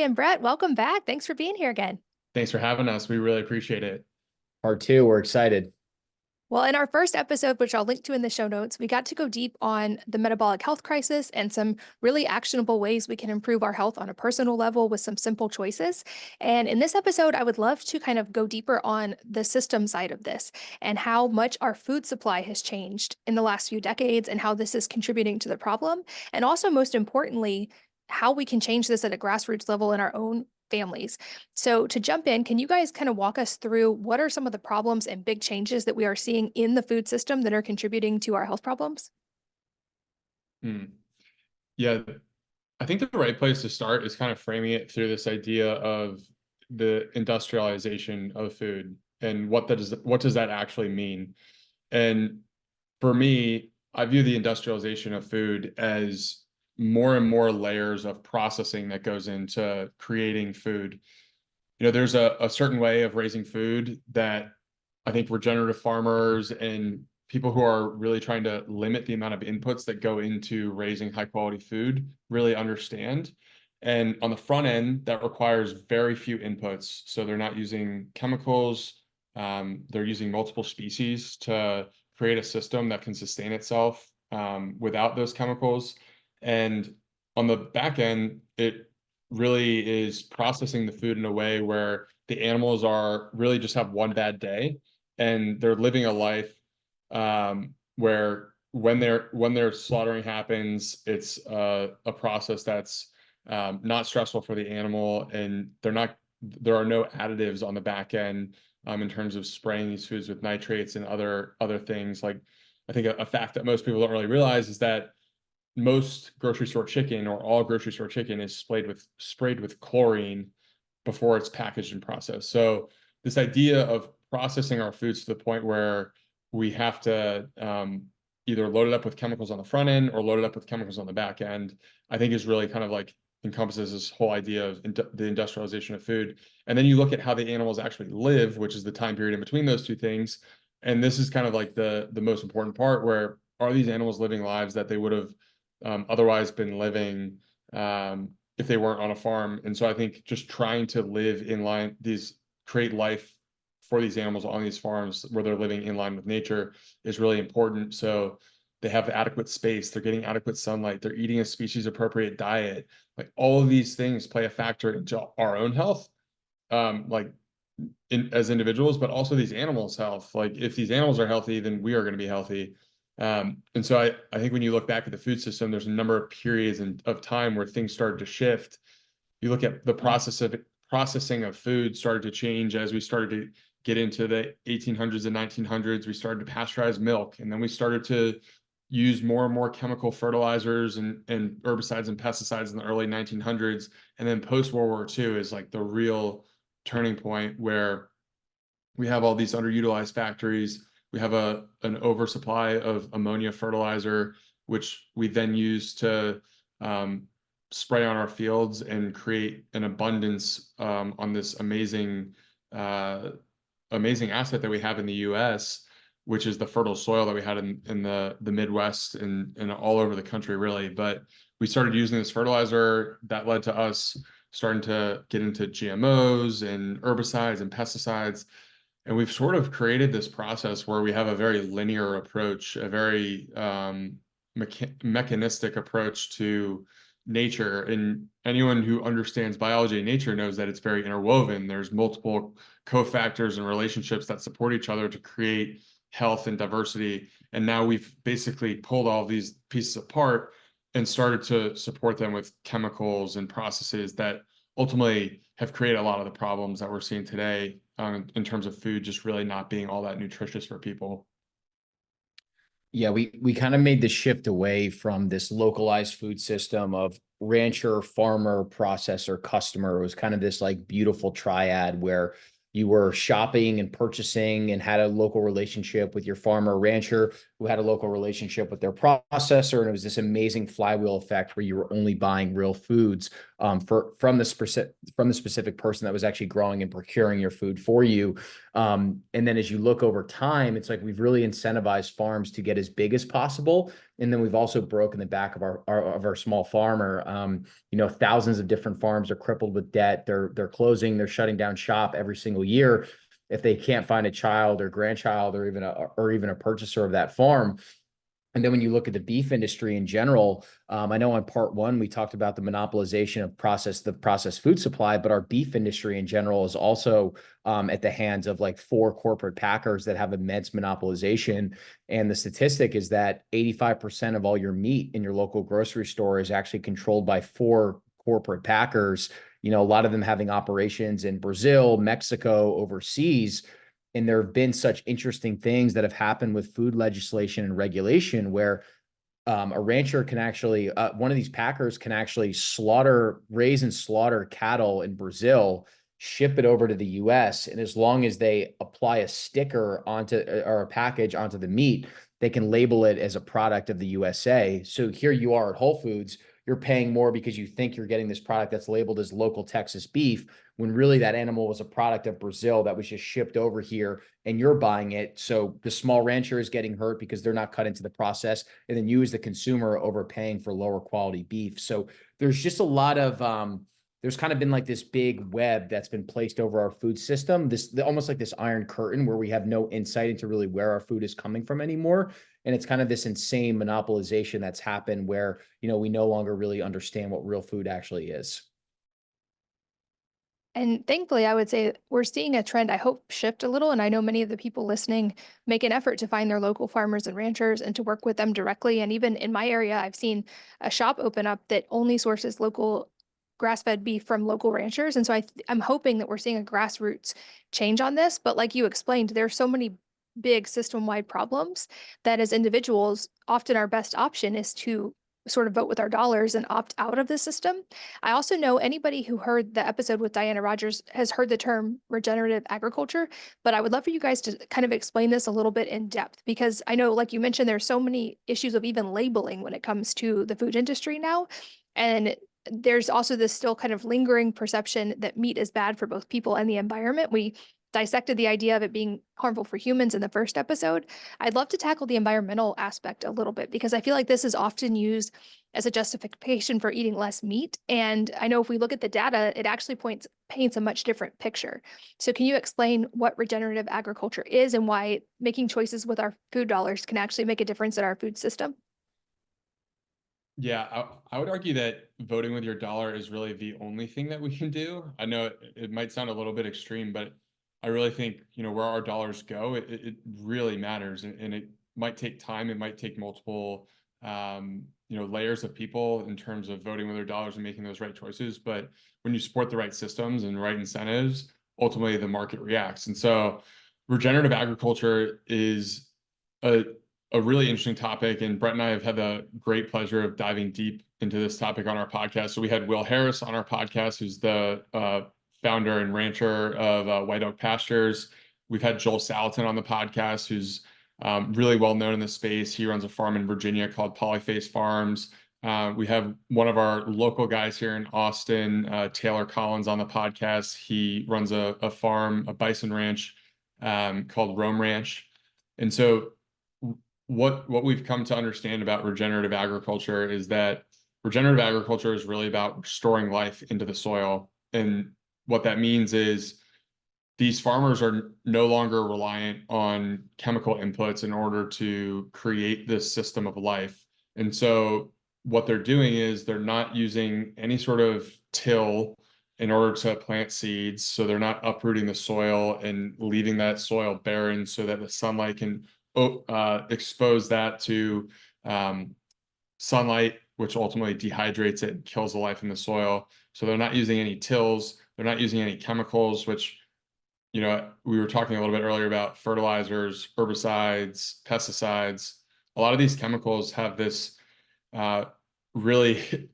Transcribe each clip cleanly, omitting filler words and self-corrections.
Corey and Brett, welcome back. Thanks for being here again. Thanks for having us. We really appreciate it. Part two, we're excited. Well, in our first episode, which I'll link to in the show notes, we got to go deep on the metabolic health crisis and some really actionable ways we can improve our health on a personal level with some simple choices. And in this episode, I would love to kind of go deeper on the system side of this and how much our food supply has changed in the last few decades and how this is contributing to the problem. And also, most importantly, how we can change this at a grassroots level in our own families. So, to jump in, can you guys kind of walk us through what are some of the problems and big changes that we are seeing in the food system that are contributing to our health problems? Hmm. Yeah, I think the right place to start is kind of framing it through this idea of the industrialization of food and what does that actually mean? And for me, I view the industrialization of food as more and more layers of processing that goes into creating food. There's a certain way of raising food that I think regenerative farmers and people who are really trying to limit the amount of inputs that go into raising high quality food really understand. And on the front end, that requires very few inputs. So they're not using chemicals. They're using multiple species to create a system that can sustain itself without those chemicals. And on the back end, it really is processing the food in a way where the animals are really just have one bad day and they're living a life where when their slaughtering happens, it's a process that's not stressful for the animal, and there are no additives on the back end in terms of spraying these foods with nitrates and other things. Like, I think a fact that most people don't really realize is that most grocery store chicken, or all grocery store chicken, is sprayed with chlorine before it's packaged and processed. So this idea of processing our foods to the point where we have to either load it up with chemicals on the front end or load it up with chemicals on the back end, I think is really kind of like encompasses this whole idea of the industrialization of food. And then you look at how the animals actually live, which is the time period in between those two things. And this is kind of like the most important part, where are these animals living lives that they would have otherwise been living if they weren't on a farm. And so I think just trying to live in line, create life for these animals on these farms where they're living in line with nature is really important. So they have adequate space, they're getting adequate sunlight, they're eating a species appropriate diet. Like, all of these things play a factor into our own health, like as individuals, but also these animals' health. Like, if these animals are healthy, then we are going to be healthy. And so I think when you look back at the food system, there's a number of periods of time where things started to shift. You look at the processing of food started to change as we started to get into the 1800s and 1900s. We started to pasteurize milk, and then we started to use more and more chemical fertilizers and herbicides and pesticides in the early 1900s. And then post World War II is like the real turning point, where we have all these underutilized factories. We have an oversupply of ammonia fertilizer, which we then use to spray on our fields and create an abundance on this amazing asset that we have in the U.S., which is the fertile soil that we had in the Midwest and all over the country, really. But we started using this fertilizer that led to us starting to get into GMOs and herbicides and pesticides. And we've sort of created this process where we have a very linear approach, a very mechanistic approach to nature. And anyone who understands biology and nature knows that it's very interwoven. There's multiple cofactors and relationships that support each other to create health and diversity. And now we've basically pulled all these pieces apart and started to support them with chemicals and processes that ultimately have created a lot of the problems that we're seeing today in terms of food just really not being all that nutritious for people. Yeah, we kind of made the shift away from this localized food system of rancher, farmer, processor, customer. It was kind of this like beautiful triad where you were shopping and purchasing and had a local relationship with your farmer or rancher who had a local relationship with their processor. And it was this amazing flywheel effect where you were only buying real foods from the specific person that was actually growing and procuring your food for you. And then as you look over time, it's like we've really incentivized farms to get as big as possible. And then we've also broken the back of our small farmer. Thousands of different farms are crippled with debt. They're closing, they're shutting down shop every single year if they can't find a child or grandchild or even a purchaser of that farm. And then when you look at the beef industry in general, I know on part one, we talked about the monopolization of the processed food supply, but our beef industry in general is also at the hands of like 4 corporate packers that have immense monopolization. And the statistic is that 85% of all your meat in your local grocery store is actually controlled by 4 corporate packers, a lot of them having operations in Brazil, Mexico, overseas. And there have been such interesting things that have happened with food legislation and regulation where a rancher can actually, one of these packers can actually raise and slaughter cattle in Brazil, ship it over to the US. And as long as they apply a sticker or a package onto the meat, they can label it as a product of the USA. So here you are at Whole Foods, you're paying more because you think you're getting this product that's labeled as local Texas beef, when really that animal was a product of Brazil that was just shipped over here and you're buying it. So the small rancher is getting hurt because they're not cut into the process. And then you as the consumer are overpaying for lower quality beef. So there's just a lot of, there's kind of been like this big web that's been placed over our food system, almost like this iron curtain where we have no insight into really where our food is coming from anymore. And it's kind of this insane monopolization that's happened where, we no longer really understand what real food actually is. And thankfully, I would say we're seeing a trend, I hope, shift a little. And I know many of the people listening make an effort to find their local farmers and ranchers and to work with them directly. And even in my area, I've seen a shop open up that only sources local grass-fed beef from local ranchers. And so I'm hoping that we're seeing a grassroots change on this. But like you explained, there are so many big system-wide problems that as individuals, often our best option is to sort of vote with our dollars and opt out of the system. I also know anybody who heard the episode with Diana Rogers has heard the term regenerative agriculture, but I would love for you guys to kind of explain this a little bit in depth because I know, like you mentioned, there's so many issues of even labeling when it comes to the food industry now. And there's also this still kind of lingering perception that meat is bad for both people and the environment. We dissected the idea of it being harmful for humans in the first episode. I'd love to tackle the environmental aspect a little bit because I feel like this is often used as a justification for eating less meat. And I know if we look at the data, it actually paints a much different picture. So can you explain what regenerative agriculture is and why making choices with our food dollars can actually make a difference in our food system? Yeah, I would argue that voting with your dollar is really the only thing that we can do. I know it might sound a little bit extreme, but I really think, where our dollars go, it really matters. And it might take time. It might take multiple, layers of people in terms of voting with their dollars and making those right choices. But when you support the right systems and right incentives, ultimately the market reacts. And so regenerative agriculture is a really interesting topic. And Brett and I have had the great pleasure of diving deep into this topic on our podcast. So we had Will Harris on our podcast, who's the founder and rancher of White Oak Pastures. We've had Joel Salatin on the podcast, who's really well known in the space. He runs a farm in Virginia called Polyface Farms. We have one of our local guys here in Austin, Taylor Collins, on the podcast. He runs a farm, a bison ranch called Rome Ranch. And so what we've come to understand about regenerative agriculture is that regenerative agriculture is really about restoring life into the soil. And what that means is these farmers are no longer reliant on chemical inputs in order to create this system of life. And so what they're doing is they're not using any sort of till in order to plant seeds. So they're not uprooting the soil and leaving that soil barren so that the sunlight can expose that to sunlight, which ultimately dehydrates it and kills the life in the soil. So they're not using any tills. They're not using any chemicals, which, we were talking a little bit earlier about fertilizers, herbicides, pesticides. A lot of these chemicals have this really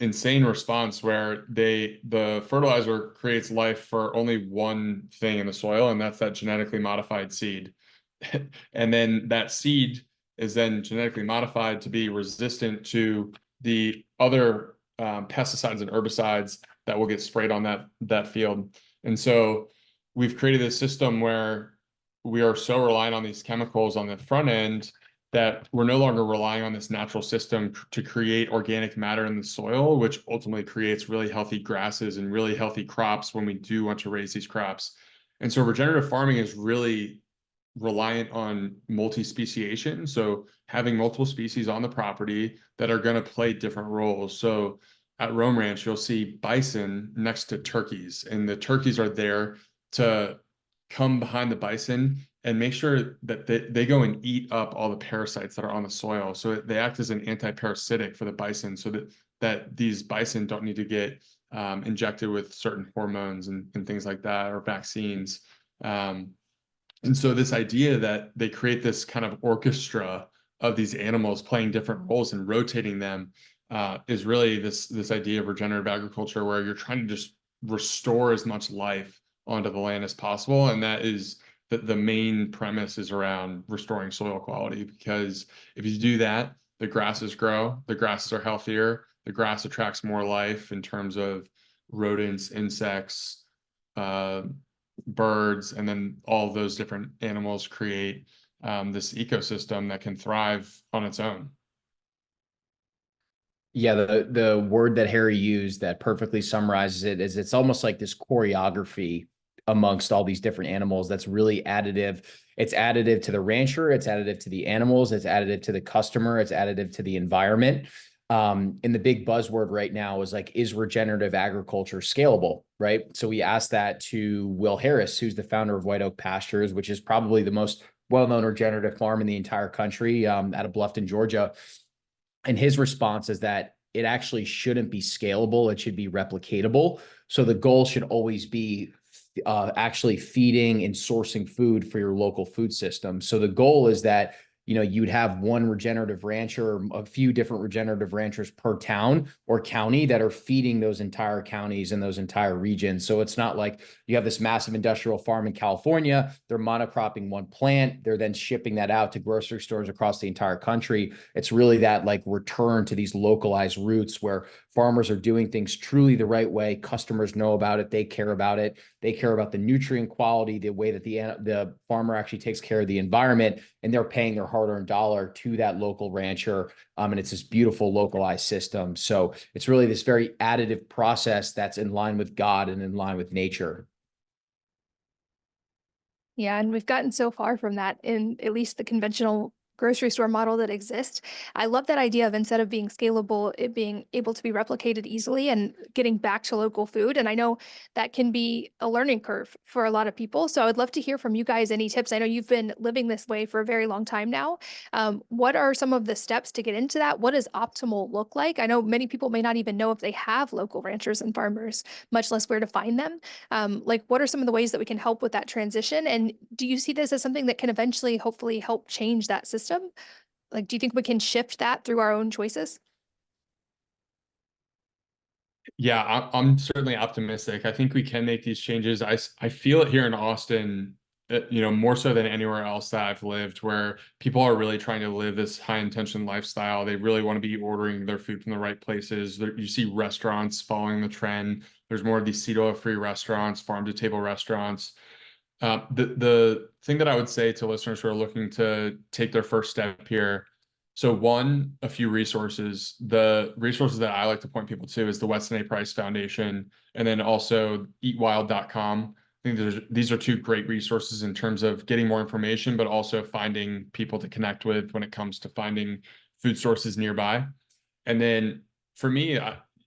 insane response where the fertilizer creates life for only one thing in the soil, and that's that genetically modified seed. And then that seed is then genetically modified to be resistant to the other pesticides and herbicides that will get sprayed on that field. And so we've created a system where we are so reliant on these chemicals on the front end that we're no longer relying on this natural system to create organic matter in the soil, which ultimately creates really healthy grasses and really healthy crops when we do want to raise these crops. And so regenerative farming is really reliant on multi-speciation. So having multiple species on the property that are going to play different roles. So at Rome Ranch, you'll see bison next to turkeys, and the turkeys are there to come behind the bison and make sure that they go and eat up all the parasites that are on the soil. So they act as an anti-parasitic for the bison, so that these bison don't need to get injected with certain hormones and things like that, or vaccines. And so this idea that they create this kind of orchestra of these animals playing different roles and rotating them is really this idea of regenerative agriculture, where you're trying to just restore as much life onto the land as possible. And that is the main premise is around restoring soil quality, because if you do that, the grasses grow, the grasses are healthier, the grass attracts more life in terms of rodents, insects, birds, and then all of those different animals create this ecosystem that can thrive on its own. Yeah, the word that Harry used that perfectly summarizes it is it's almost like this choreography amongst all these different animals that's really additive. It's additive to the rancher, it's additive to the animals, it's additive to the customer, it's additive to the environment. And the big buzzword right now is like, is regenerative agriculture scalable, right? So we asked that to Will Harris, who's the founder of White Oak Pastures, which is probably the most well-known regenerative farm in the entire country, out of Bluffton, Georgia. And his response is that it actually shouldn't be scalable. It should be replicatable. So the goal should always be actually feeding and sourcing food for your local food system. So the goal is that, you know, you'd have one regenerative rancher or a few different regenerative ranchers per town or county that are feeding those entire counties and those entire regions. So it's not like you have this massive industrial farm in California, they're monocropping one plant, they're then shipping that out to grocery stores across the entire country. It's really that like return to these localized roots where farmers are doing things truly the right way. Customers know about it. They care about it. They care about the nutrient quality, the way that the farmer actually takes care of the environment, and they're paying their hard-earned dollar to that local rancher. And it's this beautiful localized system. So it's really this very additive process that's in line with God and in line with nature. Yeah, and we've gotten so far from that in at least the conventional grocery store model that exists. I love that idea of, instead of being scalable, it being able to be replicated easily and getting back to local food. And I know that can be a learning curve for a lot of people. So I would love to hear from you guys any tips. I know you've been living this way for a very long time now. What are some of the steps to get into that? What does optimal look like? I know many people may not even know if they have local ranchers and farmers, much less where to find them. Like, what are some of the ways that we can help with that transition? And do you see this as something that can eventually, hopefully, help change that system? Like, do you think we can shift that through our own choices? Yeah, I'm certainly optimistic. I think we can make these changes. I feel it here in Austin, you know, more so than anywhere else that I've lived, where people are really trying to live this high intention lifestyle. They really want to be ordering their food from the right places. You see restaurants following the trend. There's more of these seed oil free restaurants, farm to table restaurants. The thing that I would say to listeners who are looking to take their first step here, so one, a few resources. The resources that I like to point people to is the Weston A. Price Foundation, and then also eatwild.com. I think these are two great resources in terms of getting more information, but also finding people to connect with when it comes to finding food sources nearby. And then for me,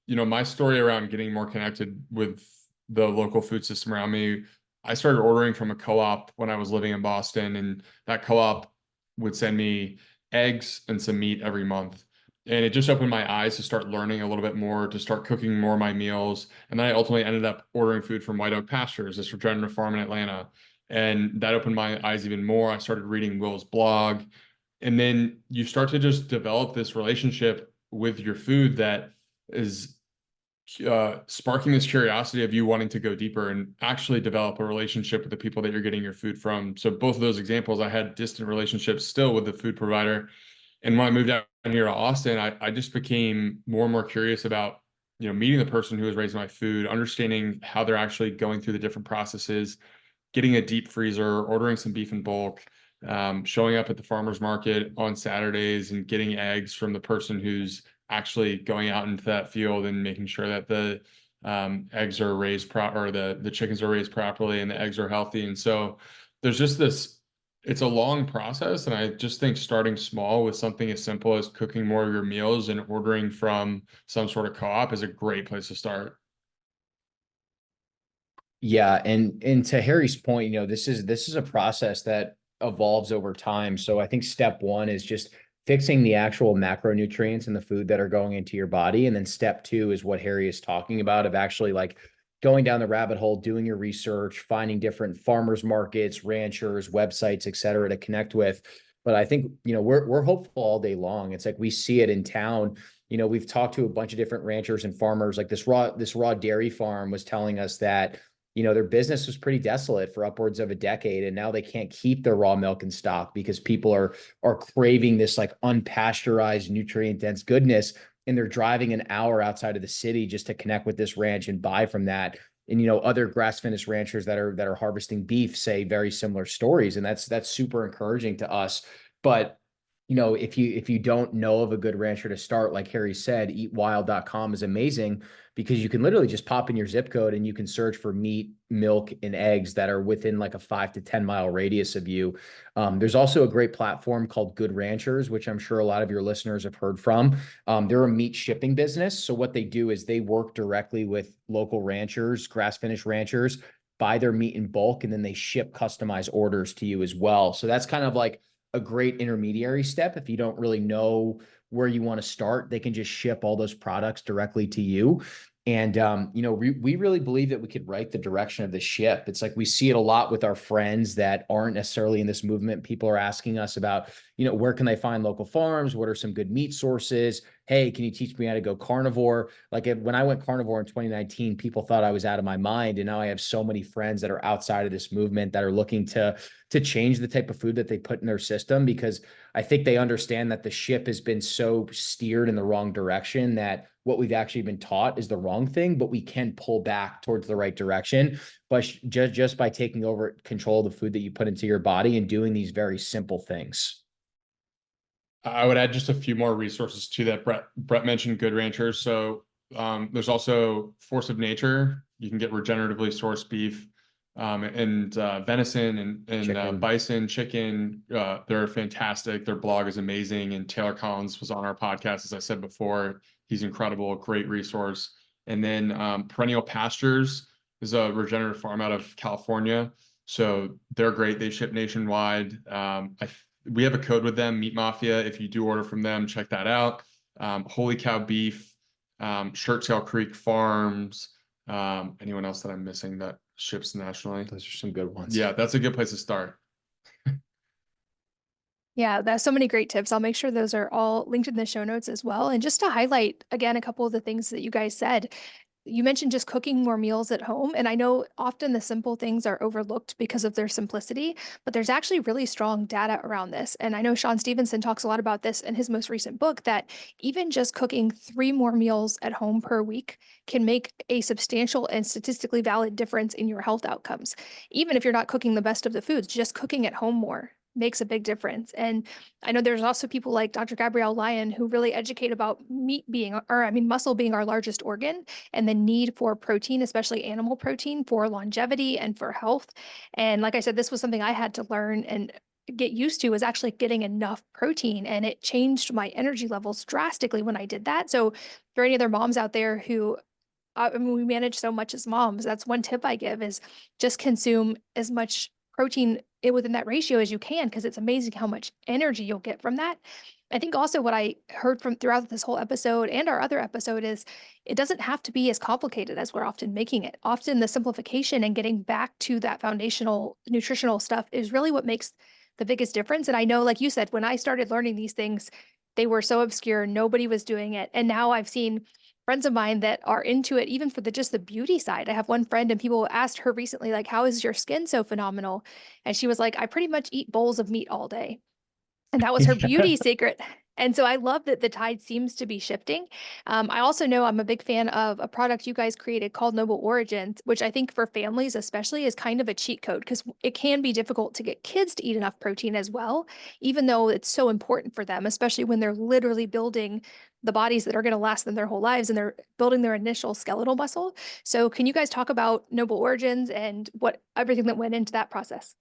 you know, my story around getting more connected with the local food system around me, I started ordering from a co-op when I was living in Boston, and that co-op would send me eggs and some meat every month. And it just opened my eyes to start learning a little bit more, to start cooking more of my meals. And then I ultimately ended up ordering food from White Oak Pastures, this regenerative farm in Atlanta. And that opened my eyes even more. I started reading Will's blog. And then you start to just develop this relationship with your food that is sparking this curiosity of you wanting to go deeper and actually develop a relationship with the people that you're getting your food from. So both of those examples, I had distant relationships still with the food provider. And when I moved down here to Austin, I just became more and more curious about, meeting the person who was raising my food, understanding how they're actually going through the different processes, getting a deep freezer, ordering some beef in bulk, showing up at the farmer's market on Saturdays and getting eggs from the person who's actually going out into that field and making sure that the eggs are raised or the chickens are raised properly and the eggs are healthy. And so there's just this, it's a long process. And I just think starting small with something as simple as cooking more of your meals and ordering from some sort of co-op is a great place to start. Yeah, and to Harry's point, this is a process that evolves over time. So I think step one is just fixing the actual macronutrients in the food that are going into your body. And then step two is what Harry is talking about, of actually like going down the rabbit hole, doing your research, finding different farmers markets, ranchers, websites, et cetera, to connect with. But I think, we're hopeful all day long. It's like we see it in town. We've talked to a bunch of different ranchers and farmers. Like this raw dairy farm was telling us that their business was pretty desolate for upwards of a decade, and now they can't keep their raw milk in stock because people are craving this like unpasteurized, nutrient dense goodness, and they're driving an hour outside of the city just to connect with this ranch and buy from that. And other grass finished ranchers that are harvesting beef say very similar stories, and that's super encouraging to us. But if you don't know of a good rancher to start, like Harry said, eatwild.com is amazing because you can literally just pop in your zip code and you can search for meat, milk, and eggs that are within like a 5 to 10 mile radius of you. There's also a great platform called Good Ranchers, which I'm sure a lot of your listeners have heard from. They're a meat shipping business. So what they do is they work directly with local ranchers, grass finished ranchers, buy their meat in bulk, and then they ship customized orders to you as well. So that's kind of like a great intermediary step. If you don't really know where you want to start, they can just ship all those products directly to you. And, we really believe that we could write the direction of the ship. It's like we see it a lot with our friends that aren't necessarily in this movement. People are asking us about, where can they find local farms? What are some good meat sources? Hey, can you teach me how to go carnivore? Like when I went carnivore in 2019, people thought I was out of my mind. And now I have so many friends that are outside of this movement that are looking to change the type of food that they put in their system, because I think they understand that the ship has been so steered in the wrong direction that what we've actually been taught is the wrong thing, but we can pull back towards the right direction. But just by taking over control of the food that you put into your body and doing these very simple things. I would add just a few more resources to that. Brett mentioned Good Ranchers. So there's also Force of Nature. You can get regeneratively sourced beef and venison and bison, chicken. They're fantastic. Their blog is amazing. And Taylor Collins was on our podcast, as I said before. He's incredible, great resource. And then Perennial Pastures is a regenerative farm out of California. So they're great. They ship nationwide. We have a code with them, Meat Mafia. If you do order from them, check that out. Holy Cow Beef, Shirt Tail Creek Farms. Anyone else that I'm missing that ships nationally? Those are some good ones. Yeah, that's a good place to start. Yeah, there's so many great tips. I'll make sure those are all linked in the show notes as well. And just to highlight again, a couple of the things that you guys said, you mentioned just cooking more meals at home. And I know often the simple things are overlooked because of their simplicity, but there's actually really strong data around this. And I know Sean Stevenson talks a lot about this in his most recent book, that even just cooking 3 more meals at home per week can make a substantial and statistically valid difference in your health outcomes. Even if you're not cooking the best of the foods, just cooking at home more makes a big difference. And I know there's also people like Dr. Gabrielle Lyon who really educate about muscle being our largest organ, and the need for protein, especially animal protein, for longevity and for health. And like I said, this was something I had to learn and get used to, was actually getting enough protein. And it changed my energy levels drastically when I did that. So for any other moms out there who, we manage so much as moms, that's one tip I give, is just consume as much protein within that ratio as you can, because it's amazing how much energy you'll get from that. I think also what I heard from throughout this whole episode and our other episode is it doesn't have to be as complicated as we're often making it. Often the simplification and getting back to that foundational nutritional stuff is really what makes the biggest difference. And I know, like you said, when I started learning these things, they were so obscure, nobody was doing it. And now I've seen friends of mine that are into it, even for just the beauty side. I have one friend, and people asked her recently, like, how is your skin so phenomenal? And she was like, I pretty much eat bowls of meat all day. And that was her beauty secret. And so I love that the tide seems to be shifting. I also know I'm a big fan of a product you guys created called Noble Origins, which I think for families especially is kind of a cheat code because it can be difficult to get kids to eat enough protein as well, even though it's so important for them, especially when they're literally building the bodies that are going to last them their whole lives and they're building their initial skeletal muscle. So can you guys talk about Noble Origins and what everything that went into that process?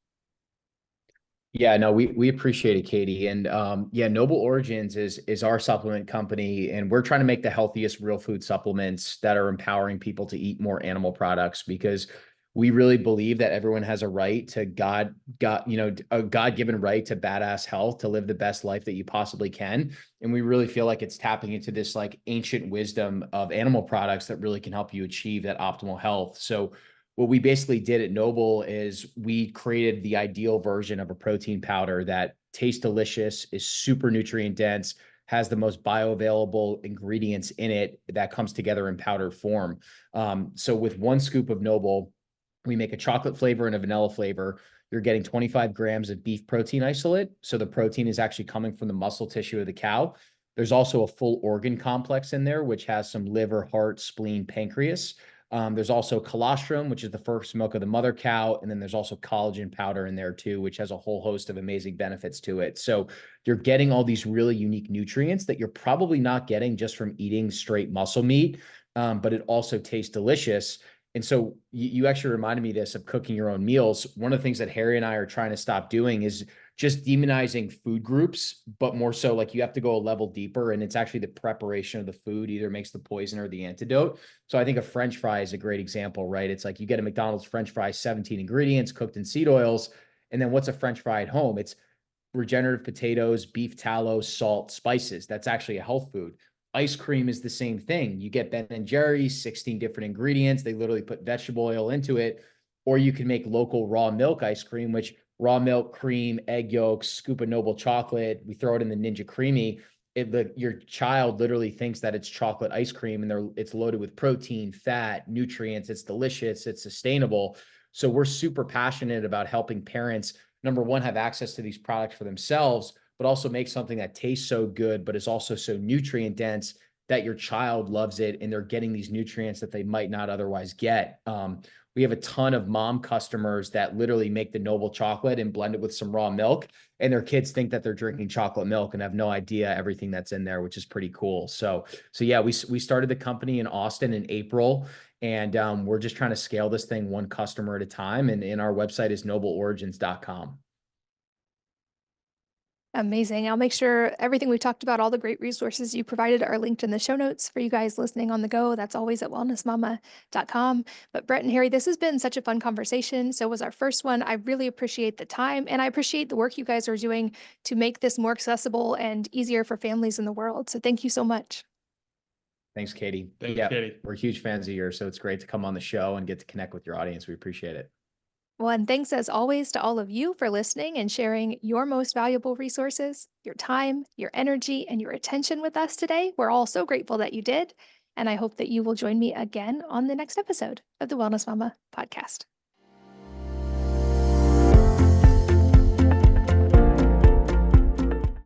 Yeah, no, we appreciate it, Katie. And yeah, Noble Origins is our supplement company, and we're trying to make the healthiest real food supplements that are empowering people to eat more animal products because we really believe that everyone has a right to a God-given right to badass health, to live the best life that you possibly can. And we really feel like it's tapping into this like ancient wisdom of animal products that really can help you achieve that optimal health. So what we basically did at Noble is we created the ideal version of a protein powder that tastes delicious, is super nutrient dense, has the most bioavailable ingredients in it that comes together in powder form. So with one scoop of Noble, we make a chocolate flavor and a vanilla flavor. You're getting 25 grams of beef protein isolate. So the protein is actually coming from the muscle tissue of the cow. There's also a full organ complex in there, which has some liver, heart, spleen, pancreas. There's also colostrum, which is the first milk of the mother cow. And then there's also collagen powder in there too, which has a whole host of amazing benefits to it. So you're getting all these really unique nutrients that you're probably not getting just from eating straight muscle meat, but it also tastes delicious. And so you actually reminded me this of cooking your own meals. One of the things that Harry and I are trying to stop doing is just demonizing food groups, but more so like you have to go a level deeper, and it's actually the preparation of the food either makes the poison or the antidote. So I think a French fry is a great example, right? It's like you get a McDonald's French fry, 17 ingredients cooked in seed oils. And then what's a French fry at home? It's regenerative potatoes, beef tallow, salt, spices. That's actually a health food. Ice cream is the same thing. You get Ben and Jerry's, 16 different ingredients. They literally put vegetable oil into it. Or you can make local raw milk ice cream, which raw milk, cream, egg yolks, scoop of Noble chocolate. We throw it in the Ninja Creamy. Your child literally thinks that it's chocolate ice cream, and it's loaded with protein, fat, nutrients. It's delicious. It's sustainable. So we're super passionate about helping parents, number one, have access to these products for themselves, but also make something that tastes so good, but is also so nutrient dense that your child loves it and they're getting these nutrients that they might not otherwise get. We have a ton of mom customers that literally make the Noble chocolate and blend it with some raw milk, and their kids think that they're drinking chocolate milk and have no idea everything that's in there, which is pretty cool. So yeah, we started the company in Austin in April, and we're just trying to scale this thing one customer at a time. And our website is nobleorigins.com. Amazing. I'll make sure everything we've talked about, all the great resources you provided are linked in the show notes for you guys listening on the go. That's always at wellnessmama.com. But Brett and Harry, this has been such a fun conversation. So was our first one. I really appreciate the time, and I appreciate the work you guys are doing to make this more accessible and easier for families in the world. So thank you so much. Thanks, Katie. Thanks, Yeah, Katie. we're huge fans of yours, so it's great to come on the show and get to connect with your audience. We appreciate it. Well, and thanks as always to all of you for listening and sharing your most valuable resources, your time, your energy, and your attention with us today. We're all so grateful that you did. And I hope that you will join me again on the next episode of the Wellness Mama podcast.